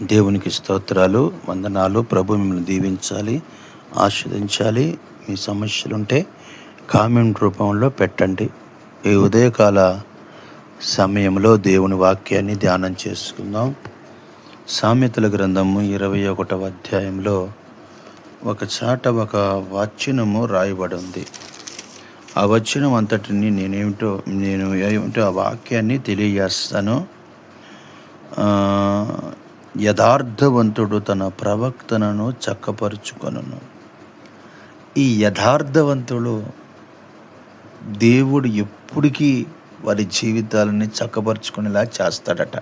దేవునికి స్తోత్రాలు, వందనాలు. ప్రభు మిమ్మల్ని దీవించాలి, ఆశీర్వదించాలి. మీ సమస్యలుంటే కామెంట్ రూపంలో పెట్టండి. ఈ ఉదయకాల సమయంలో దేవుని వాక్యాన్ని ధ్యానం చేసుకుందాం. సామెతల గ్రంథము 21వ అధ్యాయంలో ఒక చాట ఒక వచనము రాయబడి ఉంది. ఆ వచనం అంతటిని నేను ఆ వాక్యాన్ని తెలియజేస్తాను. యథార్థవంతుడు తన ప్రవక్తనను చక్కపరుచుకొనును. ఈ యథార్థవంతుడు దేవుడు ఎప్పటికీ వారి జీవితాలని చక్కపరుచుకునేలా చేస్తాడట.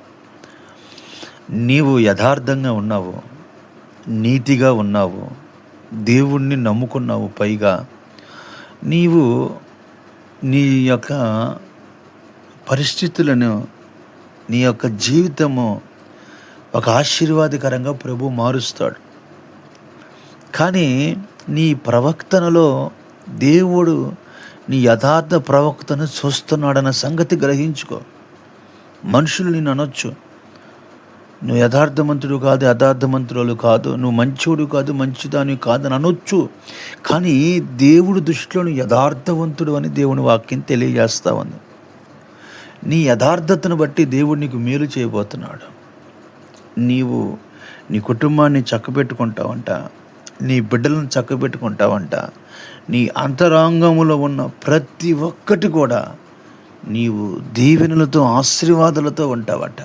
నీవు యథార్థంగా ఉన్నావు, నీతిగా ఉన్నావు, దేవుణ్ణి నమ్ముకున్నావు, పైగా నీవు నీ యొక్క పరిస్థితులను, నీ యొక్క జీవితము ఒక ఆశీర్వాదకరంగా ప్రభు మారుస్తాడు. కానీ నీ ప్రవక్తనలో దేవుడు నీ యథార్థ ప్రవక్తను చూస్తున్నాడన్న సంగతి గ్రహించుకో. మనుషులు నిన్ను అనొచ్చు, నువ్వు యథార్థవంతుడు కాదు, యథార్థవంతురాలు కాదు, నువ్వు మంచోడు కాదు, మంచిదాని కాదు అని అనొచ్చు. కానీ దేవుడు దృష్టిలో నువ్వు యథార్థవంతుడు అని దేవుని వాక్యం తెలియజేస్తా ఉంది. నీ యథార్థతను బట్టి దేవుడు నీకు మేలు చేయబోతున్నాడు. నీవు నీ కుటుంబాన్ని చక్కబెట్టుకుంటావంట, నీ బిడ్డలను చక్కబెట్టుకుంటావంట. నీ అంతరంగములో ఉన్న ప్రతి ఒక్కటి కూడా నీవు దీవెనలతో, ఆశీర్వాదాలతో ఉంటావట.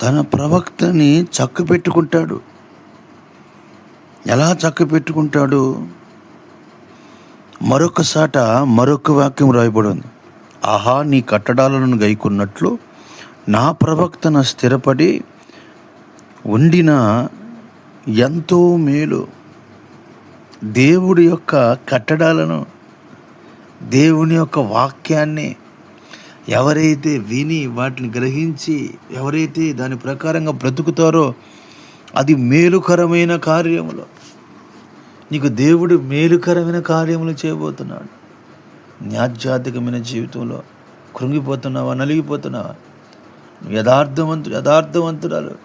తన ప్రవక్తని చక్కబెట్టుకుంటాడు. ఎలా చక్కబెట్టుకుంటాడు? మరొక వాక్యం రాయబడి ఉంది. ఆహా, నీ కట్టడాలను గైకున్నట్లు నా ప్రవక్తన స్థిరపడి ఉండిన ఎంతో మేలు. దేవుడి యొక్క కట్టడాలను, దేవుని యొక్క వాక్యాన్ని ఎవరైతే విని వాటిని గ్రహించి ఎవరైతే దాని ప్రకారంగా బ్రతుకుతారో అది మేలుకరమైన కార్యములు. నీకు దేవుడు మేలుకరమైన కార్యములు చేయబోతున్నాడు. నీ ఆధ్యాత్మికమైన జీవితంలో కృంగిపోతున్నావా, నలిగిపోతున్నావా? యథార్థవంతురాలు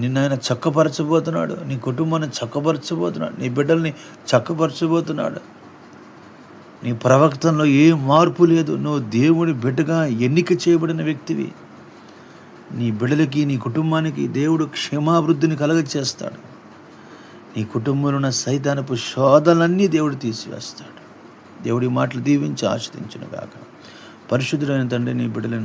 నిన్ను ఆయన చక్కపరచబోతున్నాడు. నీ కుటుంబాన్ని చక్కపరచబోతున్నాడు. నీ బిడ్డల్ని చక్కపరచబోతున్నాడు. నీ ప్రవక్తనలో ఏ మార్పు లేదు. నువ్వు దేవుడి బిడ్డగా ఎన్నిక చేయబడిన వ్యక్తివి. నీ బిడ్డలకి, నీ కుటుంబానికి దేవుడు క్షేమాభివృద్ధిని కలగచేస్తాడు. నీ కుటుంబంలో ఉన్న సైతానపు శోధనలన్నీ దేవుడు తీసివేస్తాడు. దేవుడి మాటలు దీవించి ఆశీర్వదించును గాక. పరిశుద్ధుడైన తండ్రి, నీ బిడ్డలను